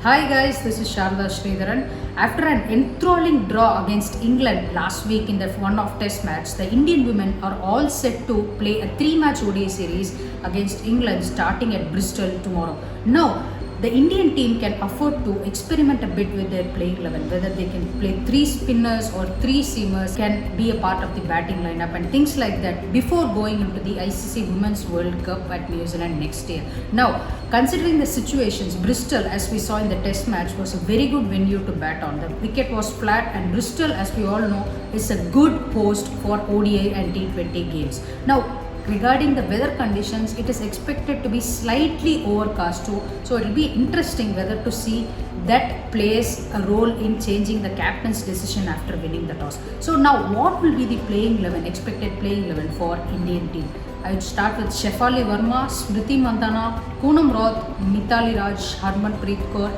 Hi guys, this is Sharda Sridharan. After an enthralling draw against England last week in the one-off test match, the Indian women are all set to play a 3-match ODI series against England starting at Bristol tomorrow. Now, the Indian team can afford to experiment a bit with their playing 11, whether they can play 3 spinners or 3 seamers can be a part of the batting lineup and things like that before going into the ICC Women's World Cup at New Zealand next year. Now, considering the situations, Bristol, as we saw in the test match, was a very good venue to bat on. The wicket was flat and Bristol, as we all know, is a good host for ODI and T20 games. Now, regarding the weather conditions, it is expected to be slightly overcast too, so it will be interesting whether to see that plays a role in changing the captain's decision after winning the toss. So now what will be the playing 11, expected playing 11 for Indian team? I would start with Shefali Verma, Smriti Mandhana, Poonam Roth, Mithali Raj, Harmanpreet Kaur,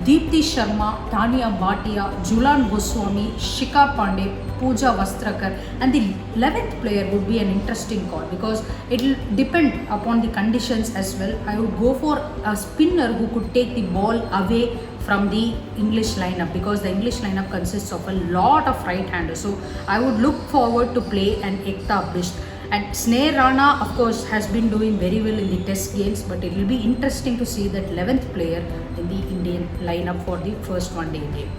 Deepti Sharma, Tania Bhatia, Jhulan Goswami, Shikha Pandey, Pooja Vastrakar, and the 11th player would be an interesting call because it will depend upon the conditions as well. I would go for a spinner who could take the ball away from the English lineup because the English lineup consists of a lot of right-handers. So I would look forward to play an Ekta Bisht. And Sneha Rana, of course, has been doing very well in the test games, but it will be interesting to see that 11th player in the Indian lineup for the first one-day game.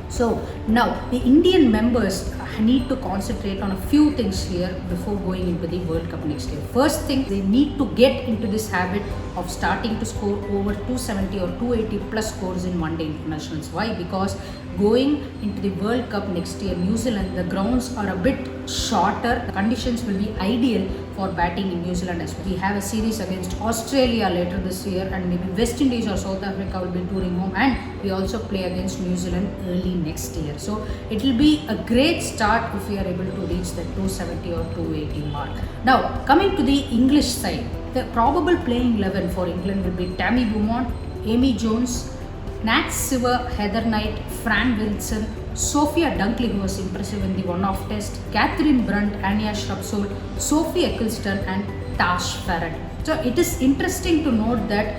So now the Indian members need to concentrate on a few things here before going into the World Cup next year. First thing, they need to get into this habit of starting to score over 270 or 280 plus scores in one-day internationals. Why? Because going into the World Cup next year, New Zealand, the grounds are a bit shorter. The conditions will be ideal for batting in New Zealand as well. We have a series against Australia later this year and maybe West Indies or South Africa will be touring home, and we also play against New Zealand early next year. So it will be a great start if we are able to reach the 270 or 280 mark. Now coming to the English side, the probable playing 11 for England will be Tammy Beaumont, Amy Jones, Nat Siver, Heather Knight, Fran Wilson, Sophia Dunkley, who was impressive in the one-off test, Catherine Brunt, Anya Shrubsole, Sophie Eccleston and Tash Farrell. So it is interesting to note that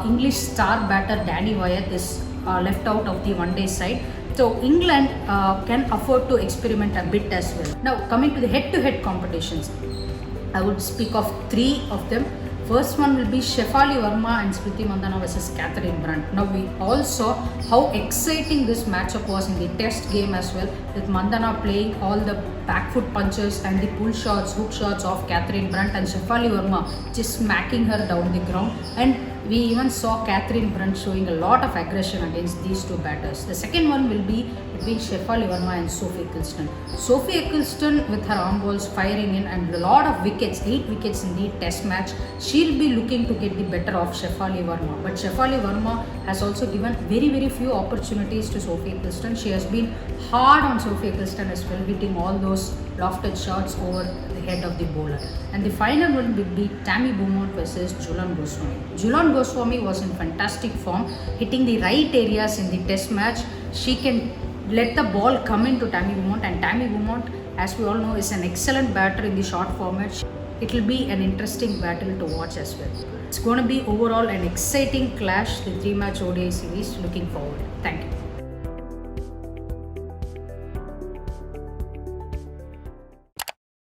English star batter Danny Wyatt is left out of the one-day side. So England can afford to experiment a bit as well. Now coming to the head-to-head competitions, I would speak of 3 of them. First one will be Shefali Verma and Smriti Mandhana versus Catherine Brunt. Now we all saw how exciting this matchup was in the test game as well, with Mandhana playing all the back foot punches and the pull shots, hook shots of Catherine Brunt, and Shefali Verma just smacking her down the ground. And we even saw Catherine Brunt showing a lot of aggression against these 2 batters. The second one will be between Shefali Verma and Sophie Eccleston. Sophie Eccleston with her arm balls firing in and a lot of wickets, 8 wickets in the test match. She'll be looking to get the better of Shefali Verma. But Shefali Verma has also given very few opportunities to Sophie Eccleston. She has been hard on Sophie Eccleston as well, hitting all those lofted shots over the head of the bowler. And the final one will be Tammy Beaumont versus Jhulan Goswami. Jhulan Goswami was in fantastic form, hitting the right areas in the test match. She can let the ball come into Tammy Beaumont, and Tammy Beaumont, as we all know, is an excellent batter in the short format. It will be an interesting battle to watch as well. It's going to be overall an exciting clash, the 3-match ODI series. Looking forward. Thank you.